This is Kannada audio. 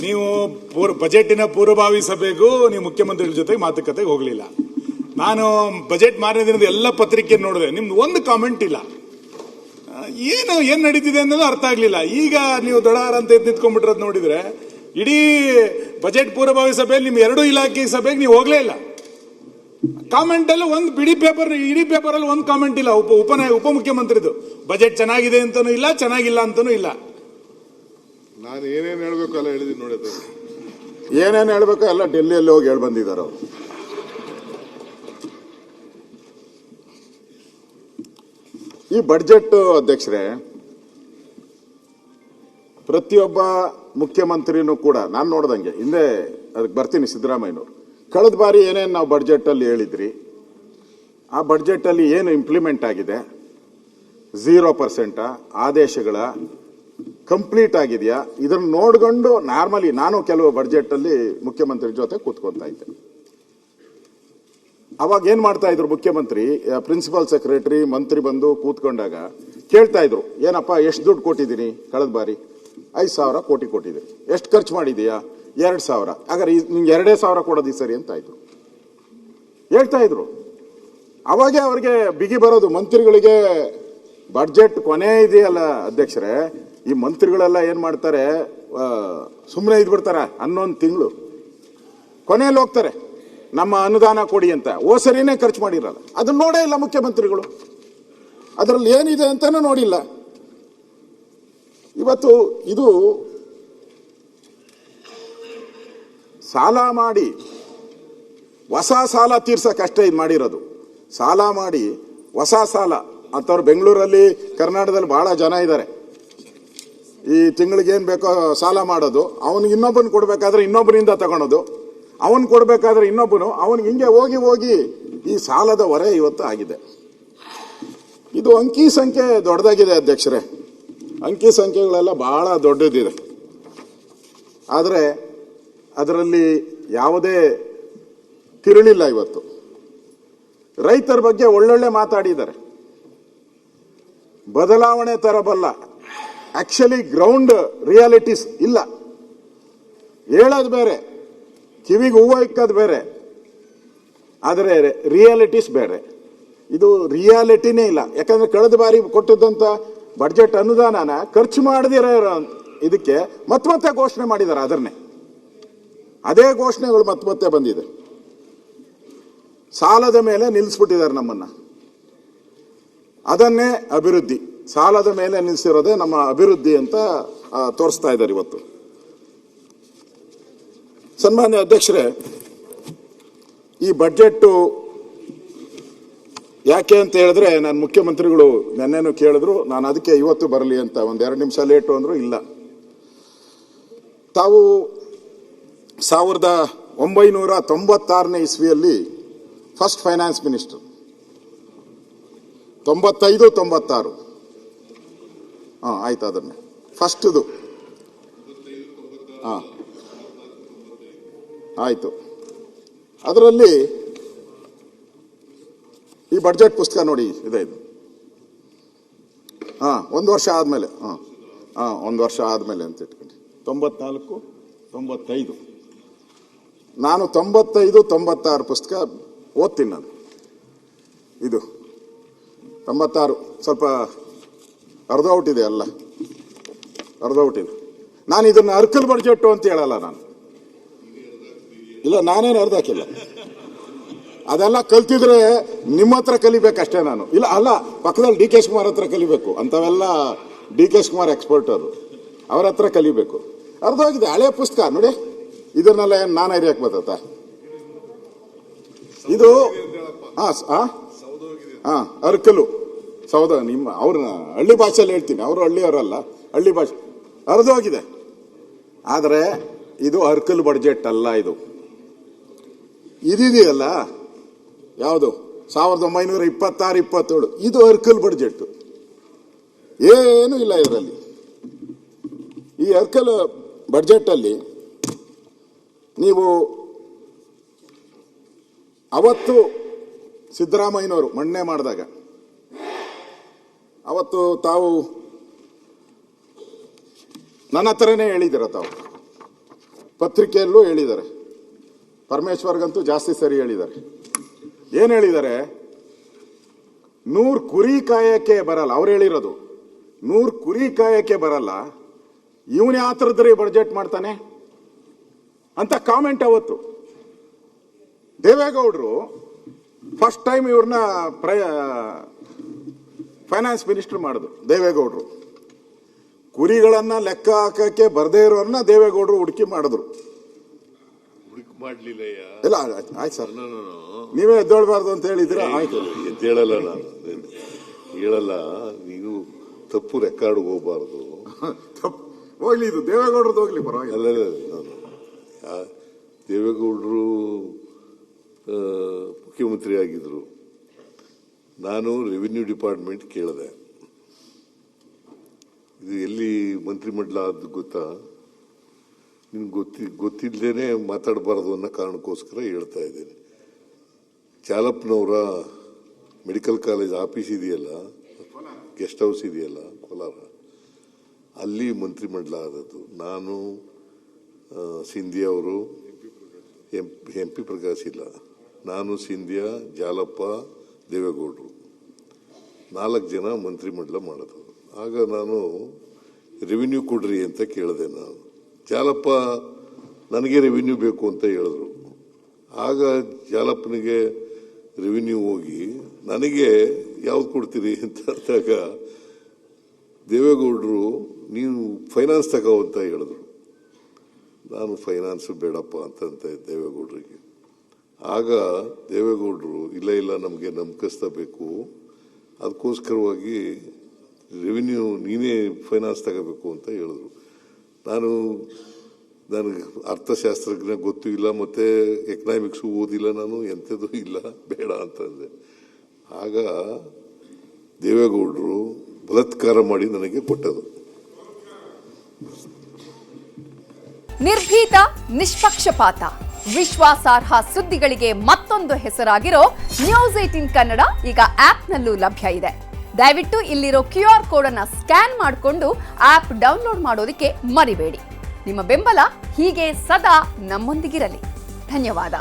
ನೀವು ಬಜೆಟಿನ ಪೂರ್ವಭಾವಿ ಸಭೆಗೂ ನೀವು ಮುಖ್ಯಮಂತ್ರಿಗಳ ಜೊತೆಗೆ ಮಾತುಕತೆಗೆ ಹೋಗಲಿಲ್ಲ. ನಾನು ಬಜೆಟ್ ಮಾರನೇ ದಿನದ ಎಲ್ಲ ಪತ್ರಿಕೆ ನೋಡಿದೆ, ನಿಮ್ದು ಒಂದು ಕಾಮೆಂಟ್ ಇಲ್ಲ. ಏನ್ ನಡೀತಿದೆ ಅನ್ನೋದು ಅರ್ಥ ಆಗ್ಲಿಲ್ಲ. ಈಗ ನೀವು ದೊಡಾರ ಅಂತ ನಿಂತ್ಕೊಂಡ್ಬಿಟ್ರದ್ ನೋಡಿದ್ರೆ ಇಡೀ ಬಜೆಟ್ ಪೂರ್ವಭಾವಿ ಸಭೆಯಲ್ಲಿ ನಿಮ್ಮ ಎರಡೂ ಇಲಾಖೆ ಸಭೆಗೆ ನೀವು ಹೋಗ್ಲೇ ಇಲ್ಲ. ಕಾಮೆಂಟ್ ಅಲ್ಲಿ ಒಂದು ಇಡೀ ಪೇಪರ್ ಅಲ್ಲಿ ಒಂದು ಕಾಮೆಂಟ್ ಇಲ್ಲ. ಉಪಮುಖ್ಯಮಂತ್ರಿದು ಬಜೆಟ್ ಚೆನ್ನಾಗಿದೆ ಅಂತಾನೂ ಇಲ್ಲ, ಚೆನ್ನಾಗಿಲ್ಲ ಅಂತಾನೂ ಇಲ್ಲ. ನಾನು ಏನೇನು ಹೇಳ್ಬೇಕು ಅಲ್ಲ ಹೇಳಿದೀನಿ ನೋಡಿ. ಏನೇನು ಹೇಳ್ಬೇಕು ಎಲ್ಲ ಡೆಲ್ಲಿಯಲ್ಲಿ ಹೋಗಿ ಹೇಳಿ ಬಂದಿದ್ದಾರೆ ಅವರು. ಈ ಬಡ್ಜೆಟ್ ಅಧ್ಯಕ್ಷರೇ, ಪ್ರತಿಯೊಬ್ಬ ಮುಖ್ಯಮಂತ್ರಿನೂ ಕೂಡ ನಾನು ನೋಡ್ದಂಗೆ ಹಿಂದೆ ಅದಕ್ಕೆ ಬರ್ತೀನಿ. ಸಿದ್ದರಾಮಯ್ಯನವರು ಕಳೆದ ಬಾರಿ ಏನೇನು ನಾವು ಬಡ್ಜೆಟ್ ಅಲ್ಲಿ ಹೇಳಿದ್ರಿ, ಆ ಬಡ್ಜೆಟ್ ಅಲ್ಲಿ ಏನು ಇಂಪ್ಲಿಮೆಂಟ್ ಆಗಿದೆ, 0% ಆದೇಶಗಳ ಕಂಪ್ಲೀಟ್ ಆಗಿದೆಯಾ, ಇದನ್ನು ನೋಡ್ಕೊಂಡು ನಾರ್ಮಲಿ ನಾನು ಕೆಲವು ಬಡ್ಜೆಟ್ ಅಲ್ಲಿ ಮುಖ್ಯಮಂತ್ರಿ ಜೊತೆ ಕೂತ್ಕೊತಾ ಇದ್ದೆ. ಅವಾಗ ಏನ್ ಮಾಡ್ತಾ ಇದ್ರು ಮುಖ್ಯಮಂತ್ರಿ, ಪ್ರಿನ್ಸಿಪಲ್ ಸೆಕ್ರೆಟರಿ ಮಂತ್ರಿ ಬಂದು ಕೂತ್ಕೊಂಡಾಗ ಕೇಳ್ತಾ ಇದ್ರು, ಏನಪ್ಪ ಎಷ್ಟು ದುಡ್ಡು ಕೊಟ್ಟಿದ್ದೀನಿ ಕಳೆದ ಬಾರಿ? 5,000 ಕೋಟಿ ಕೊಟ್ಟಿದ್ದೀರಿ. ಎಷ್ಟು ಖರ್ಚು ಮಾಡಿದೀಯಾ? 2,000. ಹಾಗಾದ್ರೆ ನಿಮ್ಗೆ 2,000 ಕೊಡೋದು ಸರಿ ಅಂತ ಆಯ್ತು ಹೇಳ್ತಾ ಇದ್ರು. ಅವಾಗೆ ಅವ್ರಿಗೆ ಬಿಗಿ ಬರೋದು ಮಂತ್ರಿಗಳಿಗೆ. ಬಡ್ಜೆಟ್ ಕೊನೆ ಇದೆಯಲ್ಲ ಅಧ್ಯಕ್ಷರೇ, ಈ ಮಂತ್ರಿಗಳೆಲ್ಲ ಏನ್ ಮಾಡ್ತಾರೆ, ಸುಮ್ಮನೆ ಇದ್ಬಿಡ್ತಾರ. 11 ತಿಂಗಳು ಕೊನೆಯಲ್ಲಿ ಹೋಗ್ತಾರೆ, ನಮ್ಮ ಅನುದಾನ ಕೊಡಿ ಅಂತ. ಸರಿನೇ ಖರ್ಚು ಮಾಡಿರಲ್ಲ, ಅದನ್ನ ನೋಡೇ ಇಲ್ಲ ಮುಖ್ಯಮಂತ್ರಿಗಳು. ಅದರಲ್ಲಿ ಏನಿದೆ ಅಂತಾನೂ ನೋಡಿಲ್ಲ. ಇವತ್ತು ಇದು ಸಾಲ ಮಾಡಿ ಹೊಸ ಸಾಲ ತೀರ್ಸಕ್ಕಷ್ಟೇ ಇದು ಮಾಡಿರೋದು. ಸಾಲ ಮಾಡಿ ಹೊಸ ಸಾಲ ಅಂತವ್ರು ಬೆಂಗಳೂರಲ್ಲಿ ಕರ್ನಾಟಕದಲ್ಲಿ ಬಹಳ ಜನ ಇದ್ದಾರೆ. ಈ ತಿಂಗಳಿಗೆ ಏನ್ ಬೇಕೋ ಸಾಲ ಮಾಡೋದು, ಅವನಿಗೆ ಇನ್ನೊಬ್ಬನ ಕೊಡ್ಬೇಕಾದ್ರೆ ಇನ್ನೊಬ್ಬನಿಂದ ತಗೊಳೋದು, ಅವನ್ ಕೊಡ್ಬೇಕಾದ್ರೆ ಇನ್ನೊಬ್ಬನು ಅವನಿಗೆ ಹಿಂಗೆ ಹೋಗಿ ಹೋಗಿ ಈ ಸಾಲದ ಹೊರೆ ಇವತ್ತು ಆಗಿದೆ. ಇದು ಅಂಕಿ ಸಂಖ್ಯೆ ದೊಡ್ಡದಾಗಿದೆ ಅಧ್ಯಕ್ಷರೇ, ಅಂಕಿ ಸಂಖ್ಯೆಗಳೆಲ್ಲ ಬಹಳ ದೊಡ್ಡದಿದೆ. ಆದರೆ ಅದರಲ್ಲಿ ಯಾವುದೇ ತಿರುಳಿಲ್ಲ. ಇವತ್ತು ರೈತರ ಬಗ್ಗೆ ಒಳ್ಳೊಳ್ಳೆ ಮಾತಾಡಿದ್ದಾರೆ, ಬದಲಾವಣೆ ತರಬಲ್ಲ. ಆಕ್ಚುಲಿ ಗ್ರೌಂಡ್ ರಿಯಾಲಿಟೀಸ್ ಇಲ್ಲ. ಹೇಳೋದು ಬೇರೆ, ಕಿವಿಗೆ ಹೂವು ಇಕ್ಕೋದು ಬೇರೆ, ಆದರೆ ರಿಯಾಲಿಟೀಸ್ ಬೇರೆ. ಇದು ರಿಯಾಲಿಟಿನೇ ಇಲ್ಲ. ಯಾಕಂದ್ರೆ ಕಳೆದ ಬಾರಿ ಕೊಟ್ಟಿದ್ದಂತ ಬಡ್ಜೆಟ್ ಅನುದಾನನ ಖರ್ಚು ಮಾಡದಿರೋ ಇದಕ್ಕೆ ಮತ್ತೆ ಘೋಷಣೆ ಮಾಡಿದ್ದಾರೆ. ಅದನ್ನೇ ಅದೇ ಘೋಷಣೆಗಳು ಮತ್ತೆ ಬಂದಿದೆ. ಸಾಲದ ಮೇಲೆ ನಿಲ್ಲಿಸ್ಬಿಟ್ಟಿದ್ದಾರೆ ನಮ್ಮನ್ನ. ಅದನ್ನೇ ಅಭಿವೃದ್ಧಿ, ಸಾಲದ ಮೇಲೆ ನಿಲ್ಲಿಸಿರೋದೇ ನಮ್ಮ ಅಭಿವೃದ್ಧಿ ಅಂತ ತೋರಿಸ್ತಾ ಇದ್ದಾರೆ ಇವತ್ತು. ಸನ್ಮಾನ್ಯ ಅಧ್ಯಕ್ಷರೇ, ಈ ಬಡ್ಜೆಟ್ ಯಾಕೆ ಅಂತ ಹೇಳಿದ್ರೆ, ನಾನು ಮುಖ್ಯಮಂತ್ರಿಗಳು ನೆನ್ನೆನೂ ಕೇಳಿದ್ರು, ನಾನು ಅದಕ್ಕೆ ಇವತ್ತು ಬರಲಿ ಅಂತ 1-2 ನಿಮಿಷ ಲೇಟು ಅಂದ್ರು. ಇಲ್ಲ, ತಾವು 1996ನೇ ಇಸ್ವಿಯಲ್ಲಿ ಫಸ್ಟ್ ಫೈನಾನ್ಸ್ ಮಿನಿಸ್ಟರ್, 95-96 ಆಯ್ತು, ಅದನ್ನೇ ಫಸ್ಟ್ದು ಆಯ್ತು. ಅದರಲ್ಲಿ ಈ ಬಡ್ಜೆಟ್ ಪುಸ್ತಕ ನೋಡಿ ಇದೆ. ಇದು 1 ವರ್ಷ ಆದ್ಮೇಲೆ 1 ವರ್ಷ ಆದ್ಮೇಲೆ ಅಂತ ಇಟ್ಕೊಂಡು 94-95 ನಾನು 95-96 ಪುಸ್ತಕ ಓದ್ತೀನಿ ನಾನು. ಇದು 96 ಸ್ವಲ್ಪ ಅರ್ಧೌಟಿದೆ, ಅಲ್ಲ ಅರ್ಧೌಟಿದೆ. ನಾನು ಇದನ್ನ ಅರ್ಕಲ್ ಬಡ್ಜೆಟ್ ಅಂತ ಹೇಳಲ್ಲ ನಾನು. ಇಲ್ಲ, ನಾನೇನು ಅರ್ಧ ಹಾಕಿಲ್ಲ. ಅದೆಲ್ಲ ಕಲ್ತಿದ್ರೆ ನಿಮ್ಮ ಹತ್ರ ಕಲಿಬೇಕಷ್ಟೇ ನಾನು. ಇಲ್ಲ ಅಲ್ಲ, ಪಕ್ಕದಲ್ಲಿ ಡಿ ಕೆ ಶಿವಕುಮಾರ್ ಹತ್ರ ಕಲಿಬೇಕು. ಅಂತವೆಲ್ಲ ಡಿ ಕೆ ಶಿವಕುಮಾರ್ ಎಕ್ಸ್ಪರ್ಟ್ ಅವರು, ಅವ್ರ ಹತ್ರ ಕಲಿಬೇಕು. ಅರ್ಧೋಗಿದೆ, ಹಳೆ ಪುಸ್ತಕ ನೋಡಿ. ಇದನ್ನೆಲ್ಲ ಏನು ನಾನು ಐರಿಯಾಕ್ ಬರ್ತತ? ಇದು ಅರ್ಕಲು ಸೌದ. ನಿಮ್ಮ ಅವ್ರನ್ನ ಹಳ್ಳಿ ಭಾಷೆಯಲ್ಲಿ ಹೇಳ್ತೀನಿ, ಅವರು ಹಳ್ಳಿಯವರಲ್ಲ, ಹಳ್ಳಿ ಭಾಷೆ. ಅರ್ಧೋಗಿದೆ. ಆದರೆ ಇದು ಅರ್ಕಲ್ ಬಡ್ಜೆಟ್ ಅಲ್ಲ. ಇದೆಯಲ್ಲ, ಯಾವುದು 1926-27, ಇದು ಅರ್ಕಲ್ ಬಡ್ಜೆಟ್. ಏನು ಇಲ್ಲ ಇದರಲ್ಲಿ. ಈ ಅರ್ಕಲ್ ಬಡ್ಜೆಟ್ ಅಲ್ಲಿ ನೀವು ಅವತ್ತು ಸಿದ್ದರಾಮಯ್ಯನವರು ಮಂಡನೆ ಮಾಡಿದಾಗ, ಅವತ್ತು ತಾವು ನನ್ನ ಹತ್ರನೇ ಹೇಳಿದ್ದೀರ, ತಾವು ಪತ್ರಿಕೆಯಲ್ಲೂ ಹೇಳಿದ್ದಾರೆ, ಪರಮೇಶ್ವರ್ಗಂತೂ ಜಾಸ್ತಿ ಸರಿ ಹೇಳಿದ್ದಾರೆ. ಏನು ಹೇಳಿದ್ದಾರೆ? 100 ಕುರಿ ಕಾಯಕ್ಕೆ ಬರಲ್ಲ, ಅವ್ರು ಹೇಳಿರೋದು 100 ಕುರಿ ಕಾಯಕ್ಕೆ ಬರಲ್ಲ, ಇವನೇ ಆತರದ್ರಿ ಬಡ್ಜೆಟ್ ಮಾಡ್ತಾನೆ ಅಂತ ಕಾಮೆಂಟ್. ಅವತ್ತು ದೇವೇಗೌಡರು ಫಸ್ಟ್ ಟೈಮ್ ಇವ್ರನ್ನ ಫೈನಾನ್ಸ್ ಮಿನಿಸ್ಟರ್ ಮಾಡಿದ್ರು. ದೇವೇಗೌಡರು ಕುರಿಗಳನ್ನ ಲೆಕ್ಕ ಹಾಕಕ್ಕೆ ಬರ್ದೇ ಇರೋರನ್ನ ದೇವೇಗೌಡರು ಹುಡುಕಿ ಮಾಡಿದ್ರು. ಮಾಡ್ಲಿಲ್ಲಯ್ಯ. ಇಲ್ಲ ಆಯ್ತು ಸರ್, ನೀವೇ ಎದ್ದೇಳಬಾರ್ದು ಅಂತ ಹೇಳಿದ್ರೆ ಆಯ್ತು. ಎದ್ದೇಳಲ್ಲ, ನಾನು ಹೇಳಲ್ಲ. ನೀವು ತಪ್ಪು ರೆಕಾರ್ಡ್ ಹೋಗ್ಬಾರ್ದು. ಹೋಗ್ಲಿ, ಇದು ದೇವೇಗೌಡರದ್ದು ಹೋಗ್ಲಿ, ಪರವಾಗಿಲ್ಲ. ಅಲ್ಲ, ದೇವೇಗೌಡರು ಮುಖ್ಯಮಂತ್ರಿ ಆಗಿದ್ರು. ನಾನು ರೆವಿನ್ಯೂ ಡಿಪಾರ್ಟ್ಮೆಂಟ್ ಕೇಳಿದೆ, ಇದು ಎಲ್ಲಿ ಮಂತ್ರಿಮಂಡಲ ಆದ ಗೊತ್ತಾ? ನಿಮ್ಗೆ ಗೊತ್ತಿಲ್ಲದೇನೆ ಮಾತಾಡಬಾರ್ದು ಅನ್ನೋ ಕಾರಣಕ್ಕೋಸ್ಕರ ಹೇಳ್ತಾ ಇದ್ದೇನೆ. ಚಾಲಪ್ಪನವರ ಮೆಡಿಕಲ್ ಕಾಲೇಜ್ ಆಫೀಸ್ ಇದೆಯಲ್ಲ, ಗೆಸ್ಟ್ ಹೌಸ್ ಇದೆಯಲ್ಲ ಕೋಲಾರ, ಅಲ್ಲಿ ಮಂತ್ರಿಮಂಡಲ ಆದದ್ದು. ನಾನು, ಸಿಂಧಿಯಾ ಅವರು, ಎಂ ಪಿ ಪ್ರಕಾಶ್ ಇಲ್ಲ, ನಾನು, ಸಿಂಧಿಯಾ, ಜಾಲಪ್ಪ, ದೇವೇಗೌಡರು 4 ಜನ ಮಂತ್ರಿಮಂಡಲ ಮಾಡೋದು. ಆಗ ನಾನು ರೆವಿನ್ಯೂ ಕೊಡ್ರಿ ಅಂತ ಕೇಳಿದೆ. ನಾನು ಜಾಲಪ್ಪ ನನಗೆ ರೆವಿನ್ಯೂ ಬೇಕು ಅಂತ ಹೇಳಿದ್ರು. ಆಗ ಜಾಲಪ್ಪನಿಗೆ ರೆವಿನ್ಯೂ ಹೋಗಿ ನನಗೆ ಯಾವ್ದು ಕೊಡ್ತೀರಿ ಅಂತ ಅಂದಾಗ ದೇವೇಗೌಡರು ನೀವು ಫೈನಾನ್ಸ್ ತಗೋ ಅಂತ ಹೇಳಿದ್ರು. ನಾನು ಫೈನಾನ್ಸ್ ಬೇಡಪ್ಪ ಅಂತಂತೆ ದೇವೇಗೌಡರಿಗೆ. ಆಗ ದೇವೇಗೌಡರು ಇಲ್ಲ ನಮಗೆ ನಂಬಿಕಸ್ಬೇಕು, ಅದಕ್ಕೋಸ್ಕರವಾಗಿ ರೆವಿನ್ಯೂ ನೀನೇ ಫೈನಾನ್ಸ್ ತಗೋಬೇಕು ಅಂತ ಹೇಳಿದ್ರು. ನನಗೆ ಅರ್ಥಶಾಸ್ತ್ರಜ್ಞ ಗೊತ್ತೂ ಇಲ್ಲ, ಮತ್ತೆ ಎಕನಾಮಿಕ್ಸು ಓದಿಲ್ಲ, ನಾನು ಎಂಥದ್ದು ಇಲ್ಲ, ಬೇಡ ಅಂತಂದೆ. ಆಗ ದೇವೇಗೌಡರು ಬಲಾತ್ಕಾರ ಮಾಡಿ ನನಗೆ ಕೊಟ್ಟದು. ನಿರ್ಭೀತ, ನಿಷ್ಪಕ್ಷಪಾತ, ವಿಶ್ವಾಸಾರ್ಹ ಸುದ್ದಿಗಳಿಗೆ ಮತ್ತೊಂದು ಹೆಸರಾಗಿರೋ ನ್ಯೂಸ್ 18 ಕನ್ನಡ ಈಗ ಆಪ್ನಲ್ಲೂ ಲಭ್ಯ ಇದೆ. ದಯವಿಟ್ಟು ಇಲ್ಲಿರೋ QR ಕೋಡ್ ಅನ್ನ ಸ್ಕ್ಯಾನ್ ಮಾಡಿಕೊಂಡು ಆಪ್ ಡೌನ್ಲೋಡ್ ಮಾಡೋದಕ್ಕೆ ಮರಿಬೇಡಿ. ನಿಮ್ಮ ಬೆಂಬಲ ಹೀಗೆ ಸದಾ ನಮ್ಮೊಂದಿಗಿರಲಿ. ಧನ್ಯವಾದ.